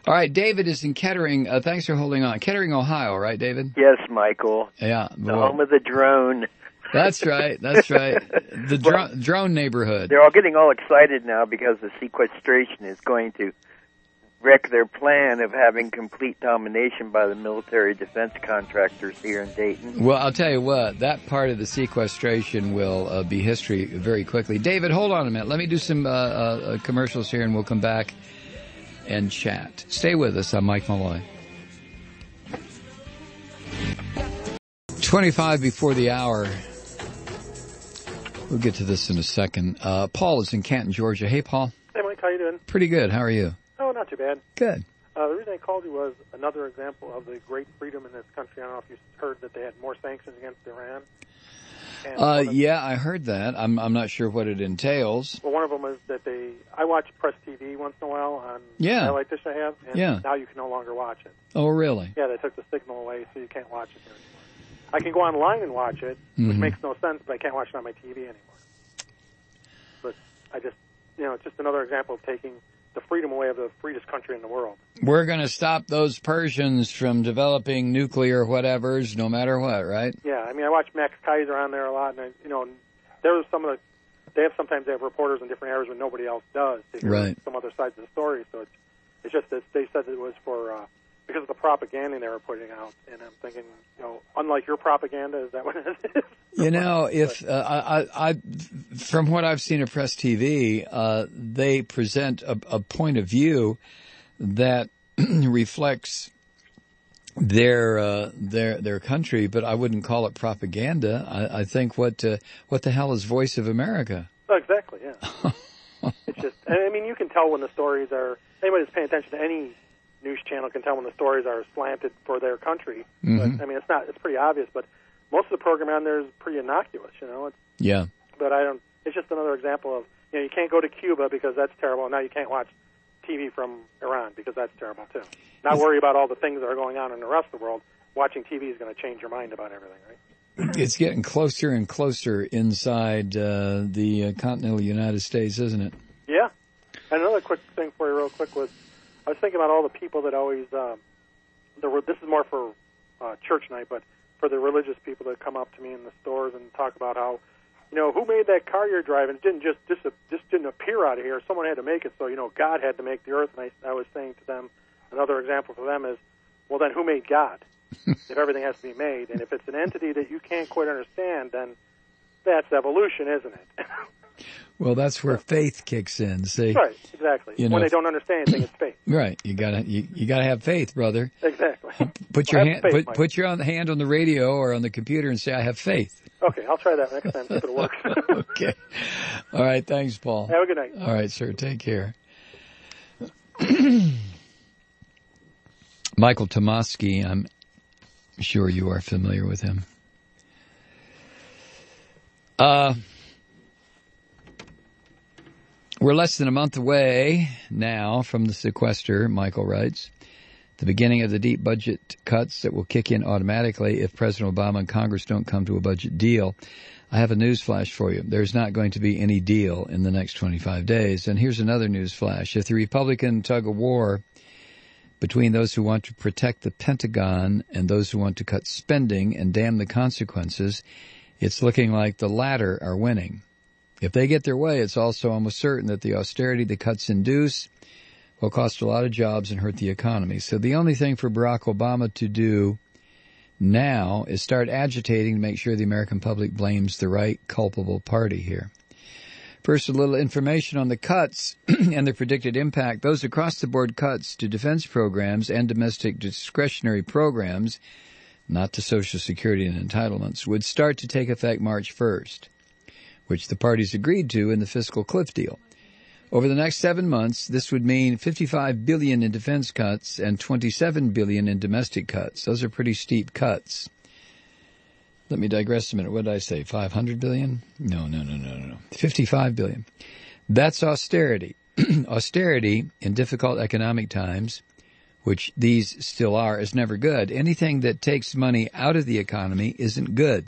All right, David is in Kettering. Thanks for holding on. Kettering, Ohio, right, David? Yes, Michael. Yeah. The home of the drone. That's right. That's right. The drone neighborhood. They're all getting all excited now because the sequestration is going to wreck their plan of having complete domination by the military defense contractors here in Dayton. Well, I'll tell you what, that part of the sequestration will be history very quickly. David, hold on a minute. Let me do some commercials here, and we'll come back and chat. Stay with us. I'm Mike Malloy. 25 before the hour. We'll get to this in a second. Paul is in Canton, Georgia. Hey, Paul. Hey, Mike. How you doing? Pretty good. How are you? Oh, not too bad. Good. The reason I called you was another example of the great freedom in this country. I don't know if you heard that they had more sanctions against Iran. Yeah, I heard that. I'm not sure what it entails. Well, one of them is that I watch Press TV once in a while on satellite dish I have, and now you can no longer watch it. Oh, really? Yeah, they took the signal away, so you can't watch it anymore. I can go online and watch it, which makes no sense, but I can't watch it on my TV anymore. But I just, it's just another example of taking the freedom away of the freest country in the world. We're going to stop those Persians from developing nuclear whatevers, no matter what, right? Yeah, I mean, I watch Max Kaiser on there a lot, and sometimes they have reporters in different areas when nobody else does to hear some other sides of the story. So it's just that they said it was for because of the propaganda they were putting out, and I'm thinking, unlike your propaganda, is that what it is? If I from what I've seen of Press TV, they present a point of view that reflects their country, but I wouldn't call it propaganda. I think what the hell is Voice of America? Oh, exactly, yeah. It's just, I mean, you can tell when the stories are, anybody that's paying attention to any news channel can tell when the stories are slanted for their country. But, I mean, it's pretty obvious, but most of the program on there is pretty innocuous, But it's just another example of, you can't go to Cuba because that's terrible, and now you can't watch TV from Iran because that's terrible too. Not worry about all the things that are going on in the rest of the world. Watching TV is going to change your mind about everything, right? It's getting closer and closer inside the continental United States, isn't it? Yeah. And another quick thing for you real quick was, I was thinking about all the people that always, this is more for church night, but for the religious people that come up to me in the stores and talk about how, who made that car you're driving? It didn't just didn't appear out of here. Someone had to make it, so, God had to make the earth. And I was saying to them, another example for them is, well, then who made God? If everything has to be made. And if it's an entity that you can't quite understand, then that's evolution, isn't it? Well, that's where faith kicks in. See, right? Exactly. When they don't understand anything, it's faith. Right. You gotta have faith, brother. Exactly. Put your hand on the radio or on the computer and say, "I have faith." Okay, I'll try that next time if it works. Okay. All right. Thanks, Paul. Have a good night. All right, sir. Take care. Michael Tomasky, I'm sure you are familiar with him. We're less than a month away now from the sequester, Michael writes, the beginning of the deep budget cuts that will kick in automatically if President Obama and Congress don't come to a budget deal. I have a news flash for you. There's not going to be any deal in the next 25 days. And here's another news flash. If the Republican tug-of-war between those who want to protect the Pentagon and those who want to cut spending and damn the consequences, it's looking like the latter are winning. If they get their way, it's also almost certain that the austerity the cuts induce will cost a lot of jobs and hurt the economy. So the only thing for Barack Obama to do now is start agitating to make sure the American public blames the right culpable party here. First, a little information on the cuts and their predicted impact. Those across-the-board cuts to defense programs and domestic discretionary programs, not to Social Security and entitlements, would start to take effect March 1st, which the parties agreed to in the fiscal cliff deal. Over the next 7 months, this would mean $55 billion in defense cuts and $27 billion in domestic cuts. Those are pretty steep cuts. Let me digress a minute. What did I say? $500 billion? No. $55 billion. That's austerity. Austerity in difficult economic times, which these still are, is never good. Anything that takes money out of the economy isn't good.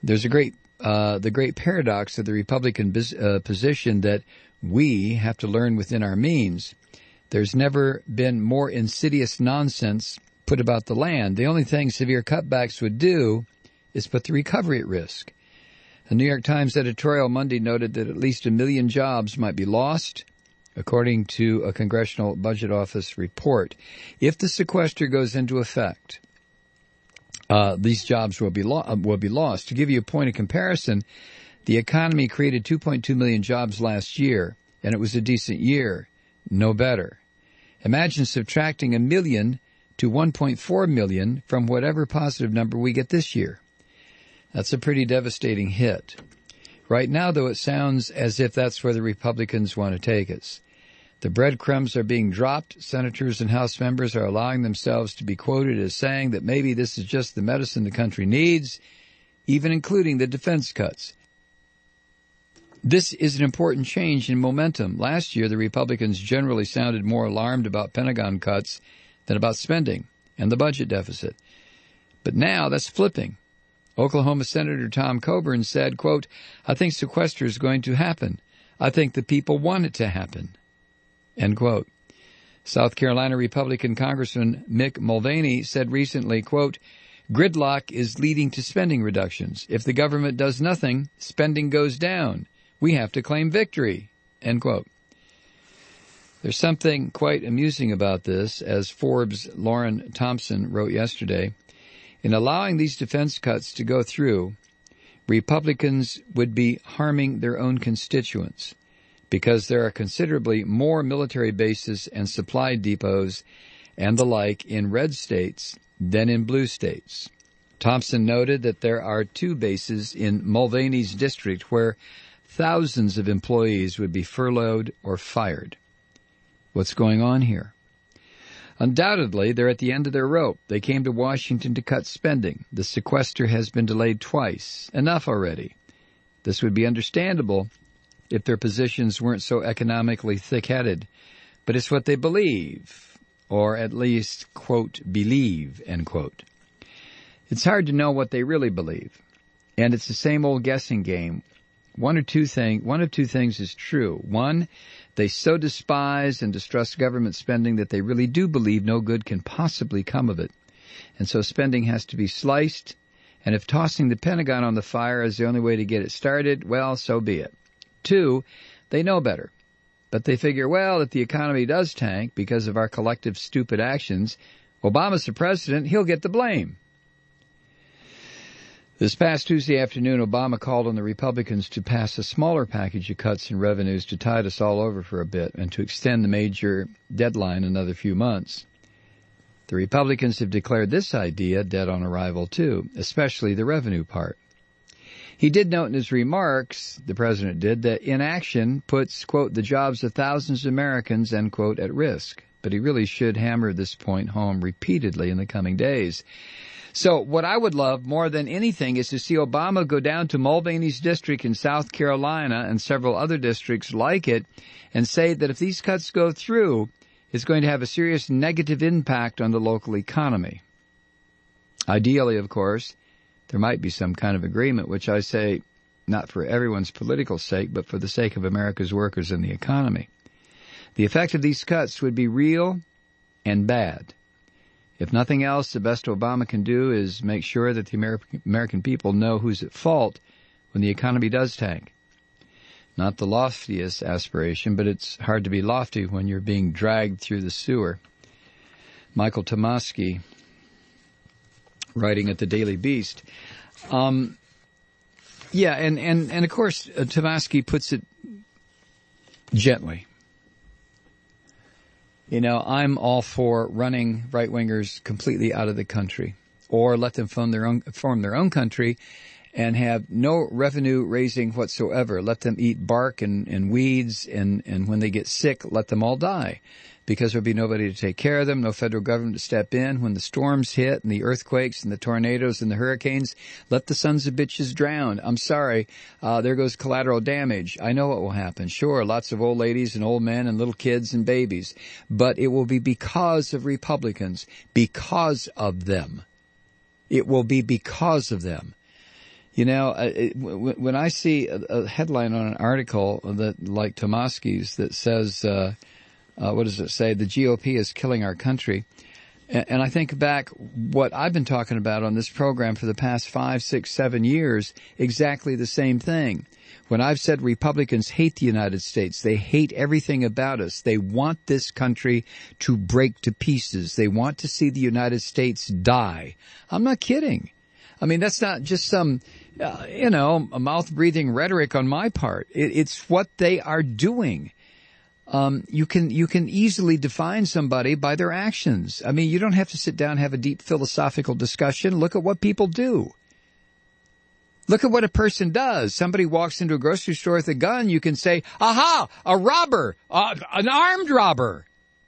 There's the great paradox of the Republican position that we have to learn within our means. There's never been more insidious nonsense put about the land. The only thing severe cutbacks would do is put the recovery at risk. The New York Times editorial Monday noted that at least 1 million jobs might be lost, according to a Congressional Budget Office report. If the sequester goes into effect, these jobs will be lost. To give you a point of comparison, the economy created 2.2 million jobs last year, and it was a decent year. No better. Imagine subtracting 1 million to 1.4 million from whatever positive number we get this year. That's a pretty devastating hit. Right now, though, it sounds as if that's where the Republicans want to take us. The breadcrumbs are being dropped. Senators and House members are allowing themselves to be quoted as saying that maybe this is just the medicine the country needs, even including the defense cuts. This is an important change in momentum. Last year, the Republicans generally sounded more alarmed about Pentagon cuts than about spending and the budget deficit. But now that's flipping. Oklahoma Senator Tom Coburn said, quote, "I think sequester is going to happen. I think the people want it to happen." End quote. South Carolina Republican Congressman Mick Mulvaney said recently, quote, "Gridlock is leading to spending reductions. If the government does nothing, spending goes down. We have to claim victory." End quote. There's something quite amusing about this, as Forbes' Lauren Thompson wrote yesterday. In allowing these defense cuts to go through, Republicans would be harming their own constituents because there are considerably more military bases and supply depots and the like in red states than in blue states. Thompson noted that there are 2 bases in Mulvaney's district where thousands of employees would be furloughed or fired. What's going on here? Undoubtedly, they're at the end of their rope. They came to Washington to cut spending. The sequester has been delayed twice. Enough already. This would be understandable if their positions weren't so economically thick-headed. But it's what they believe, or at least, quote, believe, end quote. It's hard to know what they really believe. And it's the same old guessing game. One of two things is true. One, they so despise and distrust government spending that they really do believe no good can possibly come of it. And so spending has to be sliced, and if tossing the Pentagon on the fire is the only way to get it started, well, so be it. 2, they know better. But they figure, well, if the economy does tank because of our collective stupid actions, Obama's the president, he'll get the blame. This past Tuesday afternoon, Obama called on the Republicans to pass a smaller package of cuts in revenues to tide us all over for a bit and to extend the major deadline another few months. The Republicans have declared this idea dead on arrival, too, especially the revenue part. He did note in his remarks, the president did, that inaction puts, quote, the jobs of thousands of Americans, end quote, at risk. But he really should hammer this point home repeatedly in the coming days. So what I would love more than anything is to see Obama go down to Mulvaney's district in South Carolina and several other districts like it and say that if these cuts go through, it's going to have a serious negative impact on the local economy. Ideally, of course, there might be some kind of agreement, which I say not for everyone's political sake, but for the sake of America's workers and the economy. The effect of these cuts would be real and bad. If nothing else, the best Obama can do is make sure that the American people know who's at fault when the economy does tank. Not the loftiest aspiration, but it's hard to be lofty when you're being dragged through the sewer. Michael Tomasky, writing at the Daily Beast. And of course, Tomasky puts it gently. You know, I'm all for running right-wingers completely out of the country, or let them form their own country and have no revenue raising whatsoever. Let them eat bark and weeds, and when they get sick, let them all die, because there'll be nobody to take care of them, no federal government to step in. When the storms hit and the earthquakes and the tornadoes and the hurricanes, let the sons of bitches drown. I'm sorry, there goes collateral damage. I know what will happen. Sure, lots of old ladies and old men and little kids and babies, but it will be because of Republicans, because of them. It will be because of them. You know, when I see a headline on an article that, like Tomasky's, that says what does it say? The GOP is killing our country. And I think back what I've been talking about on this program for the past 5, 6, 7 years, exactly the same thing. When I've said Republicans hate the United States, they hate everything about us. They want this country to break to pieces. They want to see the United States die. I'm not kidding. I mean, that's not just some, a mouth-breathing rhetoric on my part. It's what they are doing. You can easily define somebody by their actions. I mean, you don't have to sit down and have a deep philosophical discussion. Look at what people do. Look at what a person does. Somebody walks into a grocery store with a gun. You can say, aha, a robber, an armed robber.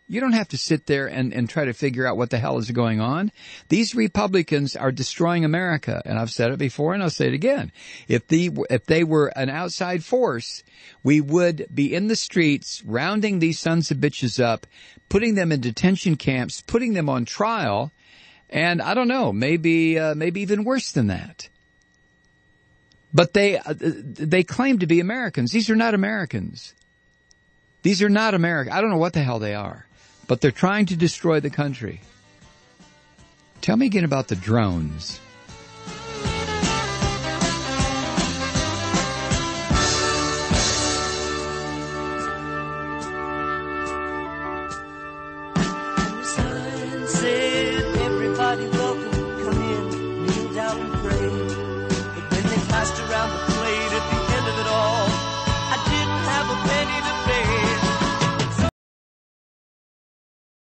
You don't have to sit there and try to figure out what the hell is going on. These Republicans are destroying America. And I've said it before and I'll say it again. If they were an outside force, we would be in the streets rounding these sons of bitches up, putting them in detention camps, putting them on trial. And I don't know, maybe even worse than that. But they claim to be Americans. These are not Americans. These are not Americans. I don't know what the hell they are. But they're trying to destroy the country. Tell me again about the drones. Sign said, everybody welcome, come in, kneel down and pray. But when they passed around the